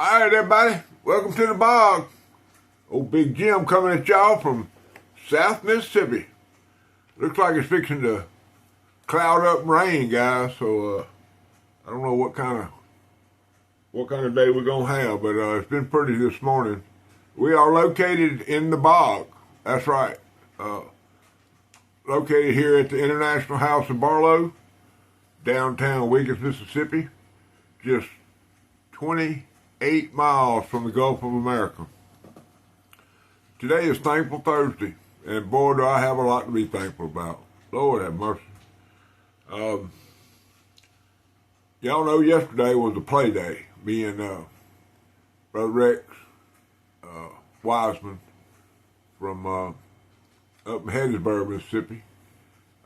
All right, everybody, welcome to the bog. Old Big Jim coming at y'all from South Mississippi. Looks like it's fixing to cloud up and rain, guys. So I don't know what kind of day we're gonna have, but it's been pretty this morning. We are located in the bog. That's right. Located here at the International House of Barlow, downtown Wiggins, Mississippi, just 28 miles from the Gulf of America. Today is Thankful Thursday, and boy, do I have a lot to be thankful about. Lord have mercy. Y'all know yesterday was a play day. Me and Brother Rex Wiseman from up in Hattiesburg, Mississippi,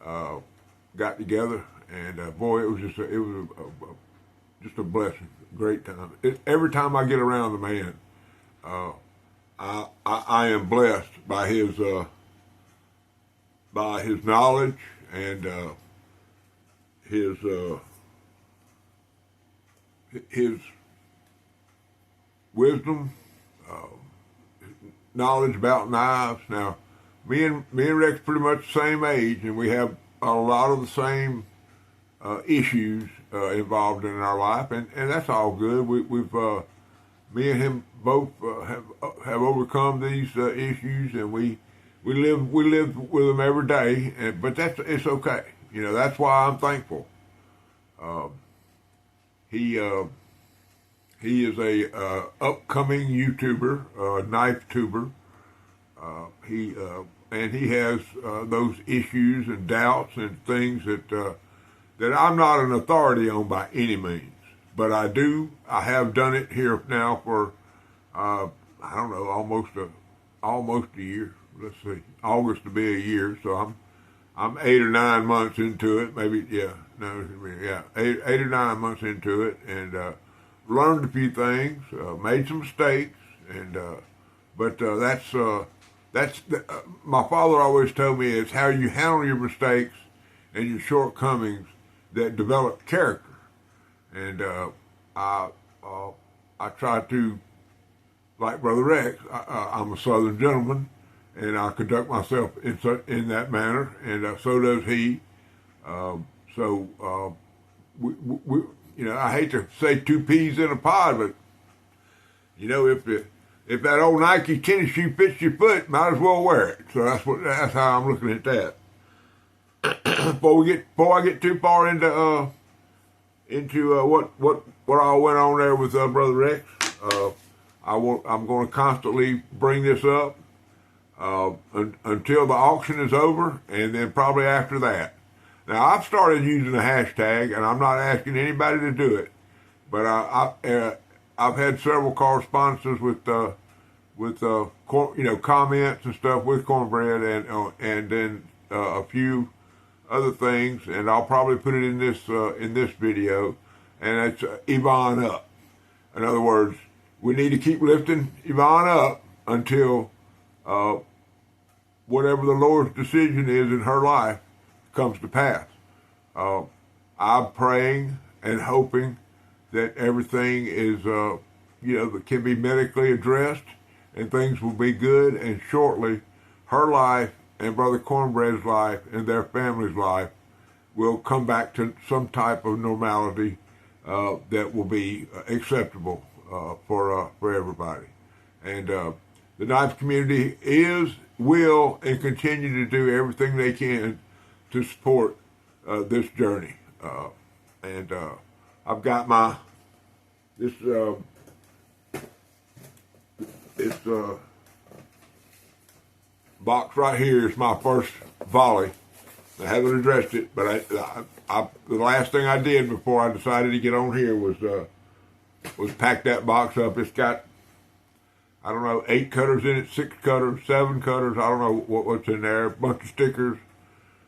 got together, and boy, it was just a blessing, great time. Every time I get around the man, I am blessed by his knowledge and his wisdom, knowledge about knives. Now, me and Rex pretty much the same age, and we have a lot of the same issues involved in our life, and that's all good. We've me and him both have overcome these issues, and we live with them every day. But it's okay. You know, that's why I'm thankful. He is a upcoming YouTuber, knife tuber. He has those issues and doubts and things that I'm not an authority on by any means, but I have done it here now for I don't know, almost a year. Let's see, August to be a year, so I'm 8 or 9 months into it, maybe. Yeah, no, yeah, eight or 9 months into it, and learned a few things, made some mistakes, and but that's my father always told me, it's how you handle your mistakes and your shortcomings that develop character. And I try to, like Brother Rex, I'm a Southern gentleman, and I conduct myself in that manner, and so does he. We you know, I hate to say two peas in a pod, but you know, if that old Nike tennis shoe fits your foot, might as well wear it. So that's how I'm looking at that. Before I get too far into what all went on there with Brother Rex, I'm going to constantly bring this up until the auction is over, and then probably after that. Now, I've started using the hashtag, and I'm not asking anybody to do it, but I've had several correspondences with comments and stuff with Cornbread, and then a few other things, and I'll probably put it in this video, and it's Yvonne up. In other words, we need to keep lifting Yvonne up until whatever the Lord's decision is in her life comes to pass. I'm praying and hoping that everything is, that can be medically addressed, and things will be good, and shortly her life and Brother Cornbread's life and their family's life will come back to some type of normality that will be acceptable for everybody. And the knife community will, and continue to do everything they can to support this journey. I've got this box right here is my first volley. I haven't addressed it, but the last thing I did before I decided to get on here was pack that box up. It's got, I don't know, 8 cutters in it, 6 cutters, 7 cutters. I don't know what's in there. A bunch of stickers.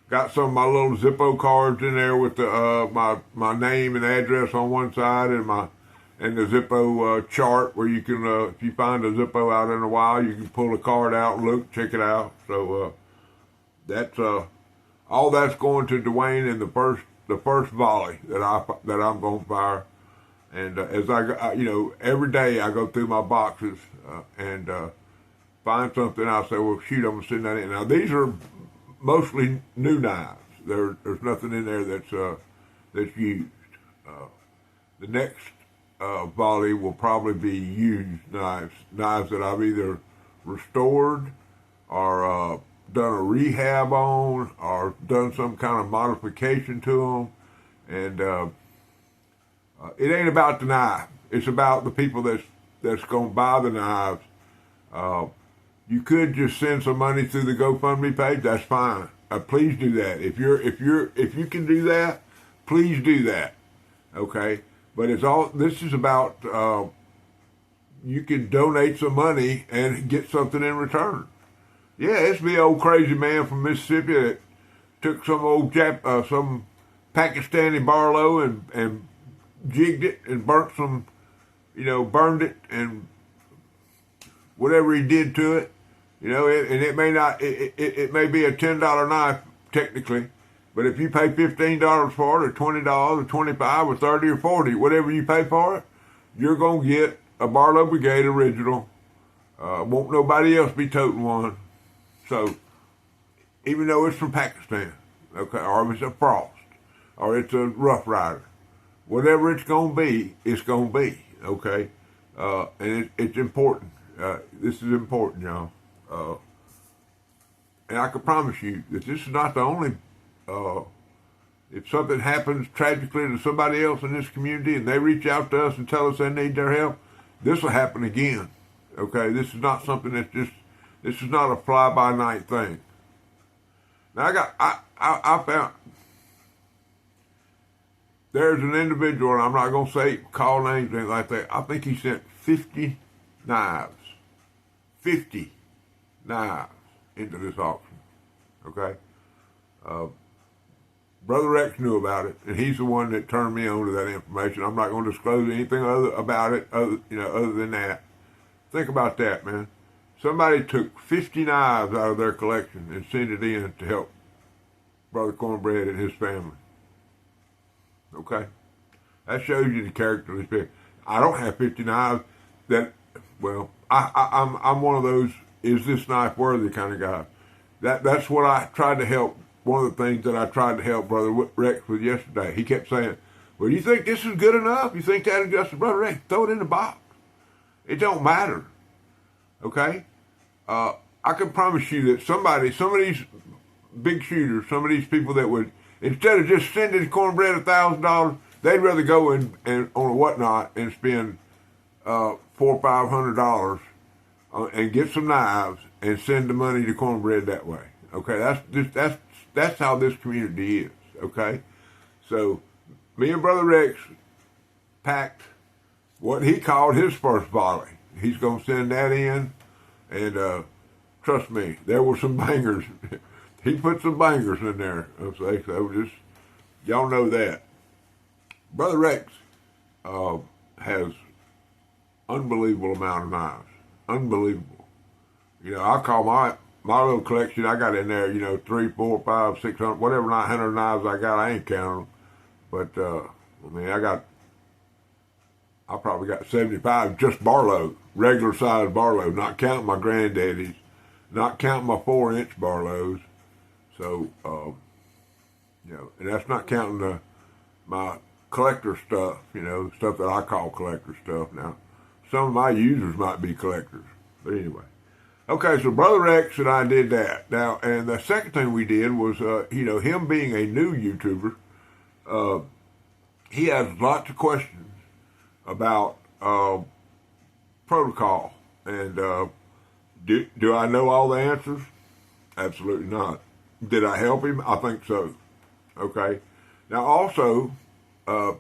Got some of my little Zippo cards in there with the my name and address on one side, and the Zippo chart where you can, if you find a Zippo out in a while, you can pull the card out and look, check it out. So that's all that's going to Dwayne in the first volley that I'm going to fire. And as every day I go through my boxes and find something. I say, well, shoot, I'm gonna send that in. Now these are mostly new knives. There's nothing in there that's used. The next volley will probably be used knives that I've either restored or done a rehab on or done some kind of modification to them. And it ain't about the knife. It's about the people that's going to buy the knives. You could just send some money through the GoFundMe page. That's fine. Please do that. If you can do that, please do that. Okay. But this is about, you can donate some money and get something in return. Yeah, it's the old crazy man from Mississippi that took some Pakistani Barlow and jigged it and burned it and whatever he did to it, and it may be a $10 knife technically, but if you pay $15 for it, or $20, or $25, or $30, or $40, whatever you pay for it, you're gonna get a Barlow Brigade original. Won't nobody else be toting one. So even though it's from Pakistan, okay, or if it's a Frost, or it's a Rough Rider, whatever it's gonna be, it's gonna be, okay, and it's important. This is important, y'all. And I can promise you that this is not the only. If something happens tragically to somebody else in this community and they reach out to us and tell us they need their help, this will happen again. Okay, this is not something this is not a fly-by-night thing. Now I found there's an individual, and I'm not going to call names or anything like that. I think he sent 50 knives. 50 knives into this auction. Okay? Brother Rex knew about it, and he's the one that turned me on to that information. I'm not going to disclose anything about it other than that. Think about that, man. Somebody took 50 knives out of their collection and sent it in to help Brother Cornbread and his family. Okay? That shows you the character of this people. I don't have 50 knives I'm one of those, is this knife worthy kind of guy. That's what I tried to help. One of the things that I tried to help Brother Rex with yesterday. He kept saying, well, you think this is good enough? You think that is just, Brother Rex, throw it in the box. It don't matter. Okay? I can promise you that some of these big shooters, some of these people that would, instead of just sending Cornbread $1,000, they'd rather go and on a whatnot and spend $400 or $500 and get some knives and send the money to Cornbread that way. Okay, that's how this community is. Okay, so me and Brother Rex packed what he called his first volley. He's gonna send that in, and trust me, there were some bangers. He put some bangers in there. I'll say so. Just y'all know that. Brother Rex has unbelievable amount of knives. Unbelievable. I call my little collection I got in there, 300, 400, 500, 600, whatever 900 knives I got, I ain't counting them. But I probably got 75 just Barlow, regular size Barlow, not counting my granddaddies, not counting my 4-inch Barlows. So, and that's not counting my collector stuff, stuff that I call collector stuff. Now, some of my users might be collectors, but anyway. Okay, so Brother Rex and I did that. Now, and the second thing we did was, him being a new YouTuber, he has lots of questions about protocol. And do I know all the answers? Absolutely not. Did I help him? I think so. Okay. Now, also, Brother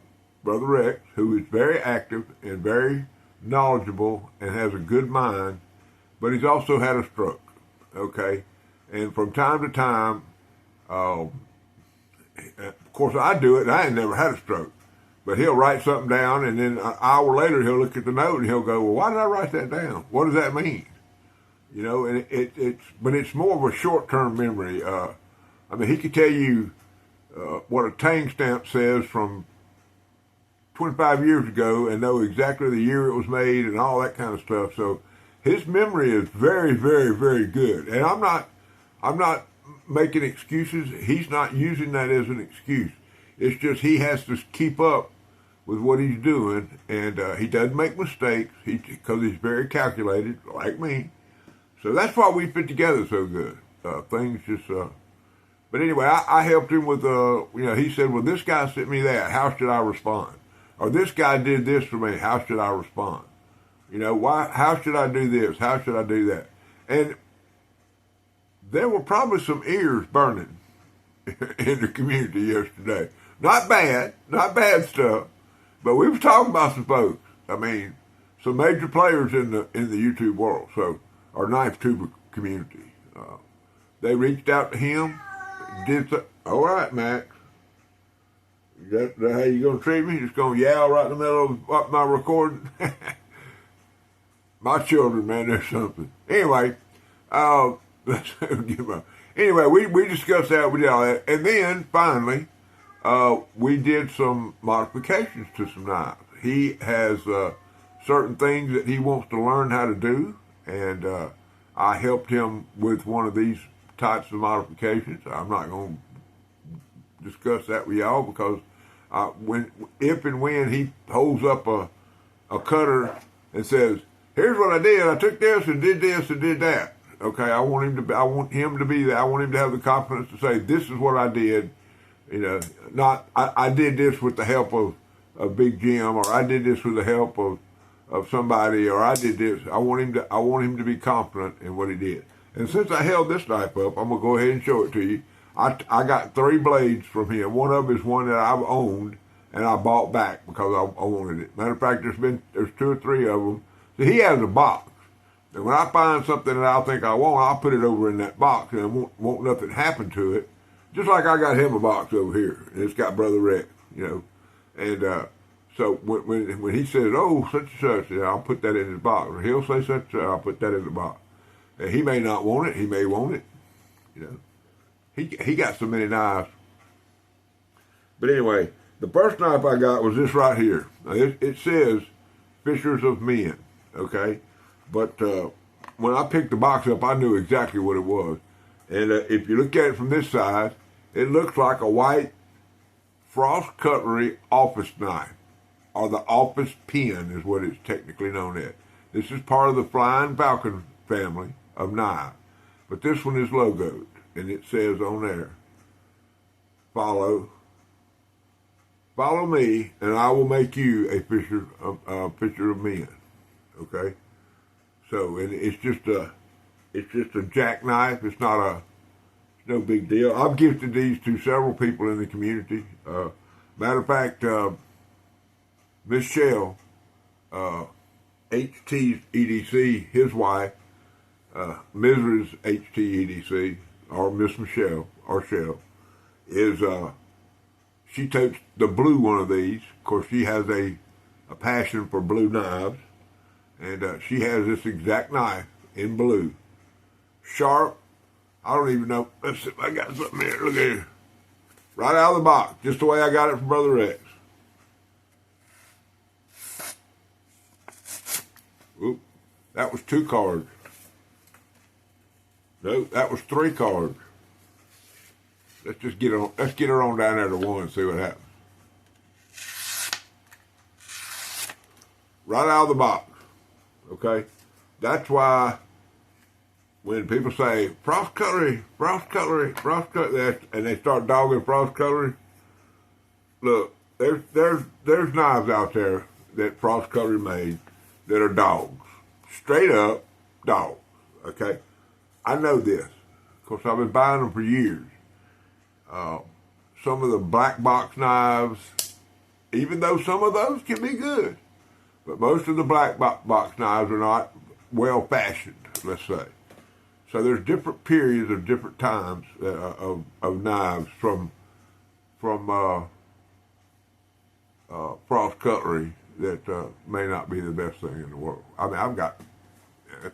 Rex, who is very active and very knowledgeable and has a good mind, but he's also had a stroke, okay? And from time to time, of course I do it, and I ain't never had a stroke, but he'll write something down, and then an hour later he'll look at the note and he'll go, well, why did I write that down? What does that mean? And but it's more of a short-term memory. He could tell you what a tang stamp says from 25 years ago and know exactly the year it was made and all that kind of stuff. So his memory is very, very, very good. And I'm not making excuses. He's not using that as an excuse. It's just he has to keep up with what he's doing, and he doesn't make mistakes because he's very calculated, like me. So that's why we fit together so good. Things just. But anyway, I helped him with. He said, "Well, this guy sent me that. How should I respond?" Or this guy did this for me. How should I respond? Why? How should I do this? How should I do that? And there were probably some ears burning in the community yesterday. Not bad stuff. But we were talking about some folks. I mean, some major players in the YouTube world, so our knife tuber community. They reached out to him. All right, Max. That how you gonna treat me? Just gonna yell right in the middle of my recording? My children, man, they're something. Anyway, we discussed that. We did all that, and then finally. We did some modifications to some knives. He has certain things that he wants to learn how to do, and I helped him with one of these types of modifications. I'm not going to discuss that with y'all because if and when he holds up a cutter and says, "Here's what I did. I took this and did this and did that." Okay, I want him to be there. I want him to have the confidence to say, "This is what I did." I did this with the help of Big Jim, or I did this with the help of somebody, or I did this. I want him to be confident in what he did. And since I held this knife up, I'm gonna go ahead and show it to you. I got 3 blades from him. One of them is one that I've owned and I bought back because I wanted it. Matter of fact, there's 2 or 3 of them. So he has a box. And when I find something that I think I want, I'll put it over in that box and won't nothing happen to it. Just like I got him a box over here, and it's got Brother Rex, And so when he says, "Oh, such and such," I'll put that in his box. Or he'll say such, I'll put that in the box. And he may not want it. He may want it. He got so many knives. But anyway, the first knife I got was this right here. Now, it says Fishers of Men, okay? But when I picked the box up, I knew exactly what it was. And if you look at it from this side, it looks like a white Frost Cutlery office knife, or the office pen is what it's technically known as. This is part of the Flying Falcon family of knives. But this one is logoed, and it says on there, follow me, and I will make you a fisher of men. Okay? So, and it's just a jackknife. It's no big deal. I've gifted these to several people in the community. Matter of fact, Miss Shell, HT EDC, his wife, Mrs. HT EDC, or Miss Michelle, or Shell, is, she totes the blue one of these. Of course, she has a passion for blue knives, and she has this exact knife in blue. Sharp. I don't even know. Let's see if I got something here. Look at here. Right out of the box, just the way I got it from Brother Rex. Oop, that was 2 cards. No, that was 3 cards. Let's just get her on down there to 1 and see what happens. Right out of the box. Okay? That's why when people say Frost Cutlery, and they start dogging Frost Cutlery, look, there's knives out there that Frost Cutlery made that are dogs. Straight up dogs. Okay? I know this. Of course, I've been buying them for years. Some of the black box knives, even though some of those can be good, but most of the black box knives are not well fashioned, let's say. So there's different periods of different times of knives from Frost Cutlery that may not be the best thing in the world. I mean, I've got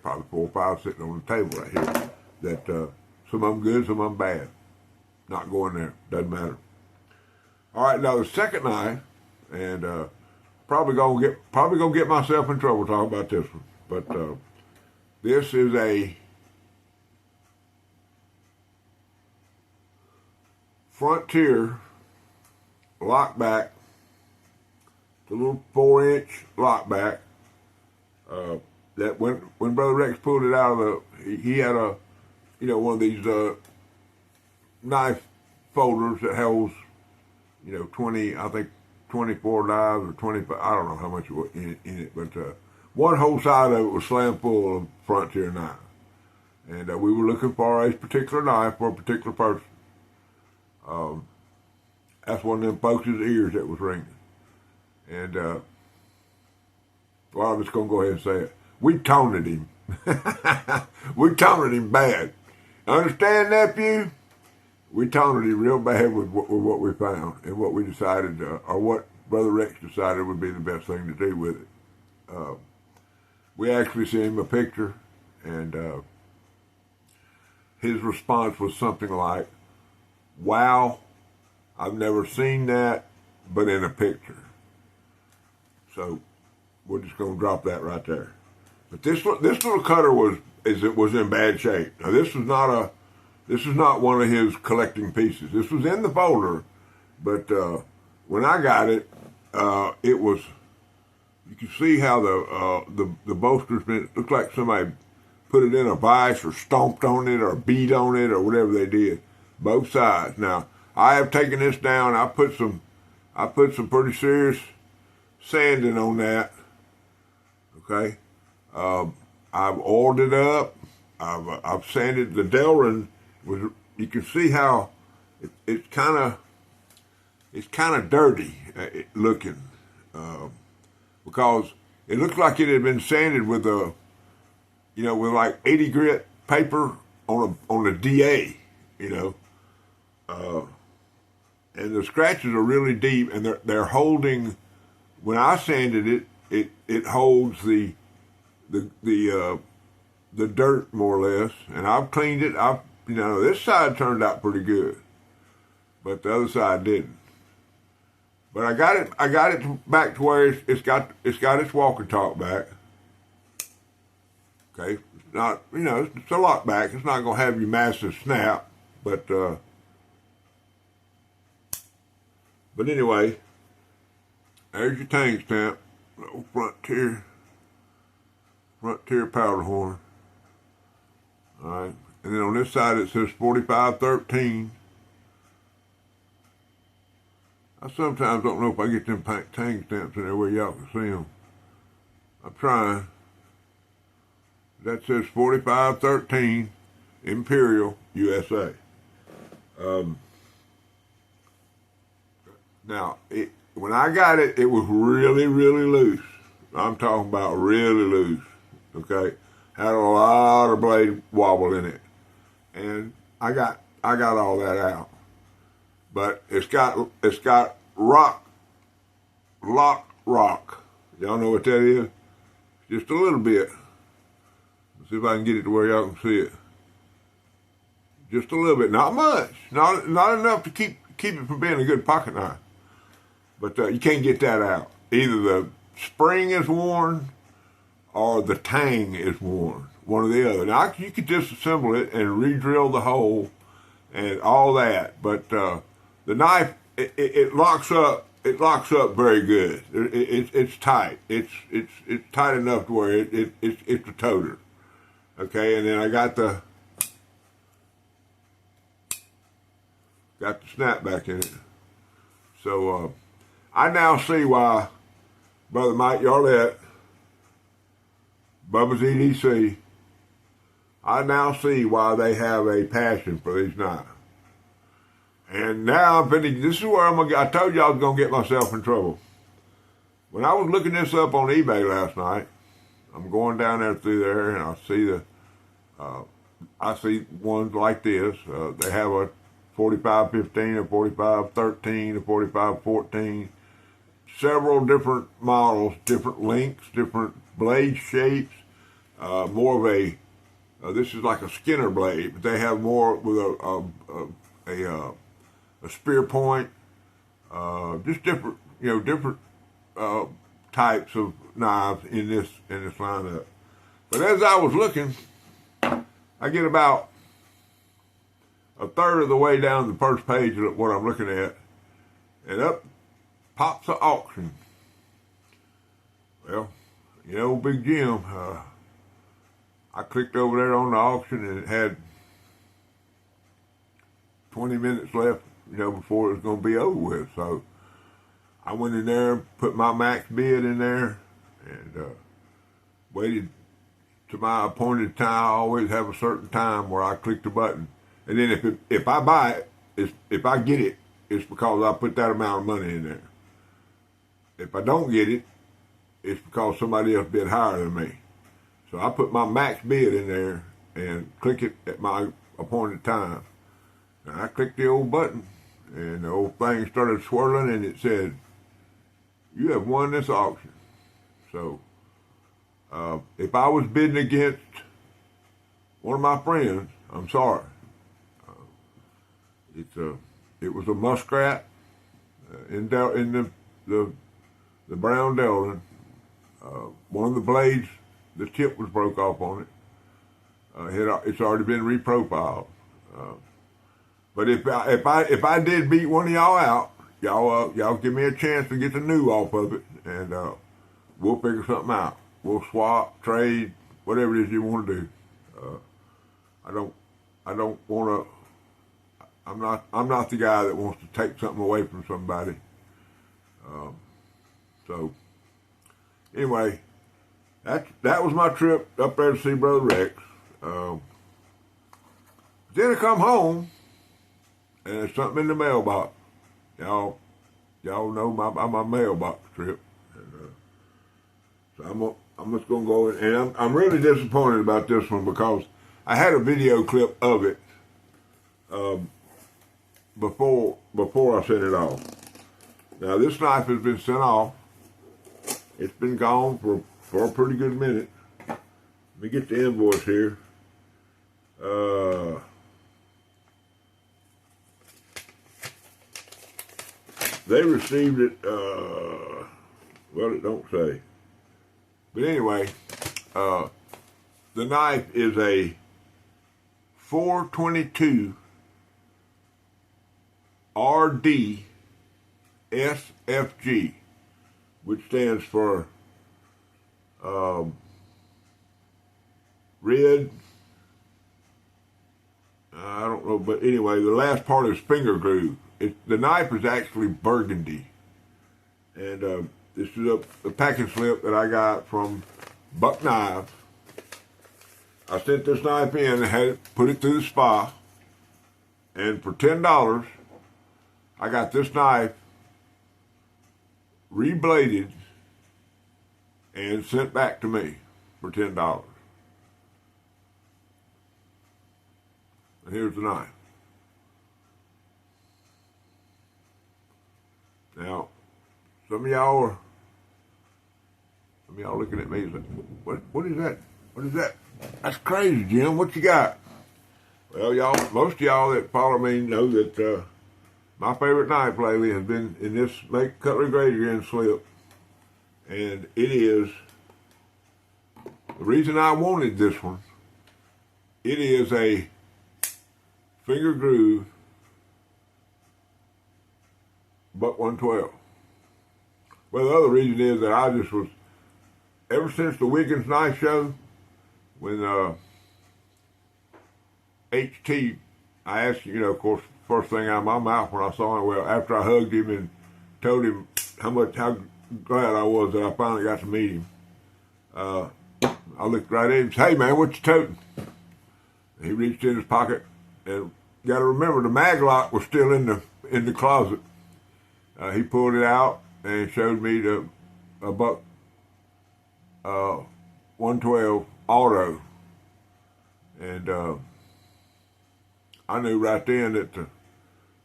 probably 4 or 5 sitting on the table right here that some of them good, some of them bad. Not going there, doesn't matter. All right, now the second knife, and probably gonna get myself in trouble talking about this one. But this is a Frontier lockback. It's a little 4-inch lockback. That when Brother Rex pulled it out of he had a, one of these knife folders that holds, 20, I think 24 knives or 25, I don't know how much was in it, but one whole side of it was slam full of Frontier knives. And we were looking for a particular knife for a particular person. That's one of them folks' ears that was ringing. And, well, I'm just going to go ahead and say it. We taunted him. We taunted him bad. Understand, nephew? We taunted him real bad with what we found and what we decided, or what Brother Rex decided would be the best thing to do with it. We actually sent him a picture, and his response was something like, "Wow, I've never seen that, but in a picture." So we're just going to drop that right there. But this little cutter was in bad shape. Now this is not one of his collecting pieces. This was in the folder, but when I got it, it was. You can see how the bolster's been. It looked like somebody put it in a vise or stomped on it or beat on it or whatever they did. Both sides. Now I have taken this down. I put some pretty serious sanding on that. Okay, I've oiled it up. I've sanded the Delrin. You can see how it's kind of dirty looking, because it looked like it had been sanded with with like 80 grit paper on a DA, and the scratches are really deep, and they're holding. When I sanded it holds the dirt more or less, and I've cleaned it. This side turned out pretty good, but the other side didn't. But I got it back to where it's got its walk and talk back. Okay, it's not, it's a lock back. It's not gonna have you massive snap, but anyway. There's your tang stamp, little Frontier powder horn. All right, and then on this side it says 4513. I sometimes don't know if I get them tang stamps in there where y'all can see them. I'm trying. That says 4513, Imperial, USA. Now when I got it, it was really, really loose. I'm talking about really loose. Okay, had a lot of blade wobble in it, and I got all that out. But it's got rock. Y'all know what that is? Just a little bit. Let's see if I can get it to where y'all can see it. Just a little bit, not much, not enough to keep it from being a good pocket knife. But you can't get that out. Either the spring is worn or the tang is worn. One or the other. Now, you could disassemble it and re-drill the hole and all that. But the knife, it locks up. It locks up very good. It's tight. It's tight enough to where it's a toter. Okay, and then I got the snapback in it. So I now see why Brother Mike Yarlett, Bubba's EDC, I now see why they have a passion for these knives. And now this is where I told you I was going to get myself in trouble. When I was looking this up on eBay last night, I'm going down there through there and I see ones like this. They have a 4515, a 4513, a 4514, several different models, different lengths, different blade shapes, more of a, this is like a Skinner blade, but they have more with a spear point, just different, different types of knives in this lineup. But as I was looking, I get about a third of the way down the first page of what I'm looking at, and up pops an auction. Well, you know, Big Jim, I clicked over there on the auction, and it had 20 minutes left, you know, before it was going to be over with. So I went in there, put my max bid in there, and waited to my appointed time. I always have a certain time where I click the button. And then if I buy it, if I get it, it's because I put that amount of money in there. If I don't get it, it's because somebody else bid higher than me. So I put my max bid in there and click it at my appointed time. And I clicked the old button, and the old thing started swirling, and it said, "You have won this auction." So if I was bidding against one of my friends, I'm sorry. It was a muskrat in the brown Delrin. One of the blades, the tip was broke off on it. It's already been reprofiled. But if I did beat one of y'all out, y'all give me a chance to get the new off of it, and we'll figure something out. We'll swap, trade, whatever it is you want to do. I don't want to. I'm not the guy that wants to take something away from somebody. So anyway, that was my trip up there to see Brother Rex. Then I come home, and there's something in the mailbox. Y'all know my mailbox trip. And, so I'm just gonna go, and I'm really disappointed about this one because I had a video clip of it before I sent it off. Now this knife has been sent off. It's been gone for a pretty good minute. Let me get the invoice here. They received it, well, it don't say. But anyway, the knife is a 422 RD SFG, which stands for red, I don't know, but anyway, the last part is finger groove. The knife is actually burgundy, and this is a packing slip that I got from Buck Knives. I sent this knife in and had it put it through the spa, and for $10, I got this knife rebladed and sent back to me for $10. And here's the knife. Now, some of y'all looking at me like, what is that? What is that? That's crazy, Jim. What you got? Well, most of y'all that follow me know that my favorite knife lately has been in this Make Cutlery Great Again slip, and it is the reason I wanted this one. It is a finger groove Buck 112. Well, the other reason is that I just was, ever since the Wiggins Knife Show, when HT, I asked, of course, first thing out of my mouth when I saw him, well, after I hugged him and told him how glad I was that I finally got to meet him, I looked right at him and said, "Hey man, what you toting?" And he reached in his pocket, and got to remember the mag lock was still in the closet. He pulled it out and showed me a Buck 112 auto, and I knew right then that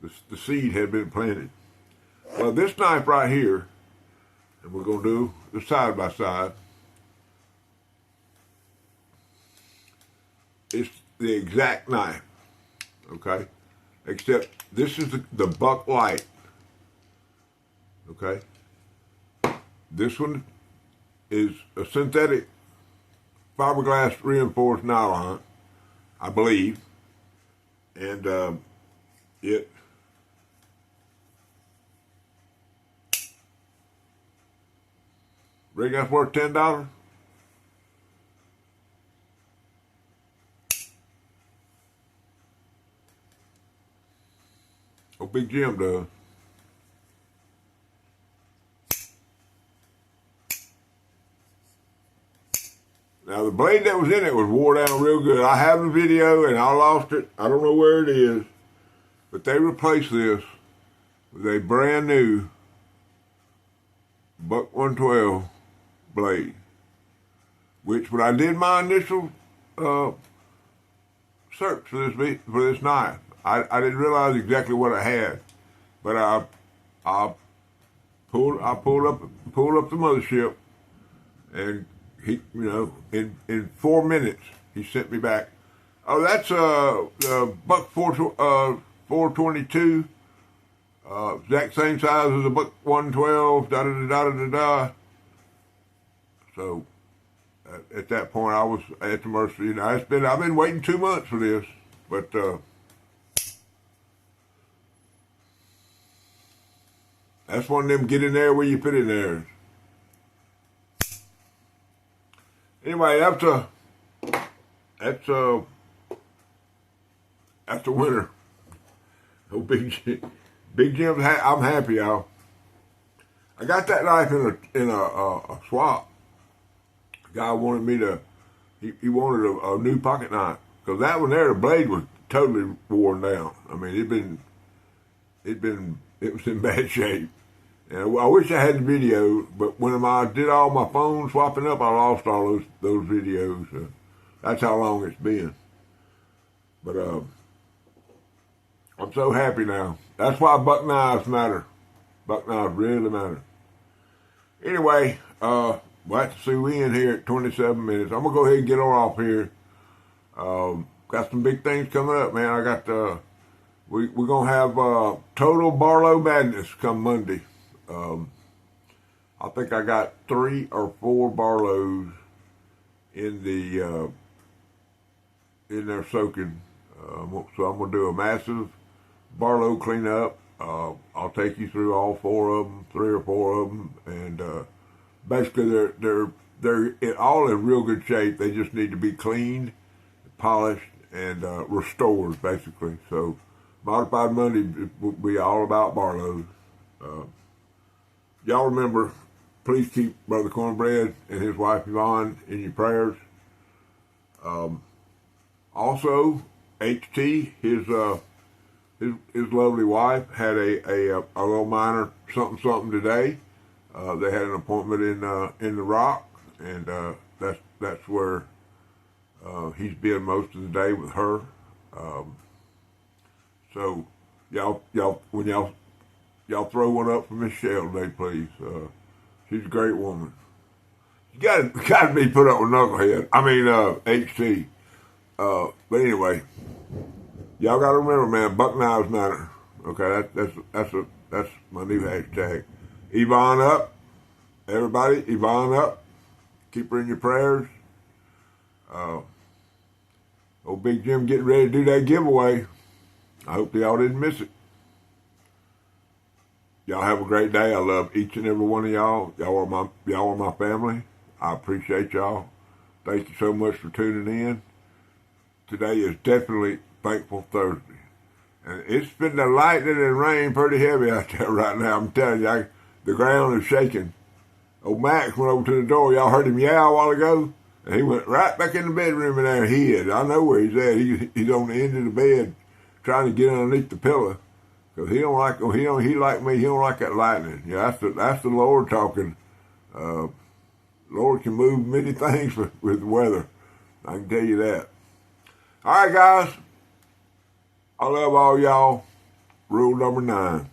the seed had been planted. Well, this knife right here, and we're going to do the side by side, it's the exact knife, okay? Except this is the Buck Light, okay? This one is a synthetic fiberglass reinforced nylon, I believe, and it rig that's worth $10. Oh, Big Jim does. Now the blade that was in it was wore down real good. I have the video and I lost it. I don't know where it is, but they replaced this with a brand new Buck 112 blade, which when I did my initial search for this knife, I didn't realize exactly what I had, but I pulled up the mothership, and he, in 4 minutes he sent me back. Oh, that's Buck 422, exact same size as a Buck 112. Da da da da da da. So at that point, I was at the mercy. I've been waiting 2 months for this, but that's one of them get in there where you fit in there. Anyway, that's the winner. Oh, Big Jim's. I'm happy, y'all. I got that knife in a swap. The guy wanted me to. He wanted a new pocket knife because that one there, the blade was totally worn down. I mean, it was in bad shape. And I wish I had the video, but when I did all my phone swapping up, I lost all those videos. That's how long it's been. But I'm so happy now. That's why buck knives matter. Buck knives really matter. Anyway, we'll have to see we in here at 27 minutes. I'm gonna go ahead and get on off here. Got some big things coming up, man. I got we're gonna have total Barlow madness come Monday. I think I got 3 or 4 Barlows in there soaking. So I'm gonna do a massive Barlow cleanup. I'll take you through all 4 of them, 3 or 4 of them, and basically they're all in real good shape. They just need to be cleaned, polished, and restored, basically. So Modified Monday will be all about Barlows. Y'all remember, please keep Brother Cornbread and his wife Yvonne in your prayers. Also, HT, his lovely wife, had a little minor something today. They had an appointment in the Rock, and that's where he's been most of the day with her. So when y'all throw one up for Miss Shell today, please. She's a great woman. You gotta be put up with Knucklehead. I mean, HT. But anyway, y'all gotta remember, man, buck knives matter. Okay, that's my new hashtag. Yvonne up, everybody. Yvonne up. Keep her in your prayers. Old Big Jim getting ready to do that giveaway. I hope y'all didn't miss it. Y'all have a great day. I love each and every one of y'all. Y'all are my family. I appreciate y'all. Thank you so much for tuning in. Today is definitely Thankful Thursday. And it's been the lightning and rain pretty heavy out there right now. I'm telling you, the ground is shaking. Old Max went over to the door. Y'all heard him yell a while ago? And he went right back in the bedroom and there he hid. I know where he's at. He's on the end of the bed trying to get underneath the pillow. Because he like me, he don't like that lightning. Yeah, that's the Lord talking. Lord can move many things with the weather. I can tell you that. All right, guys. I love all y'all. Rule number 9.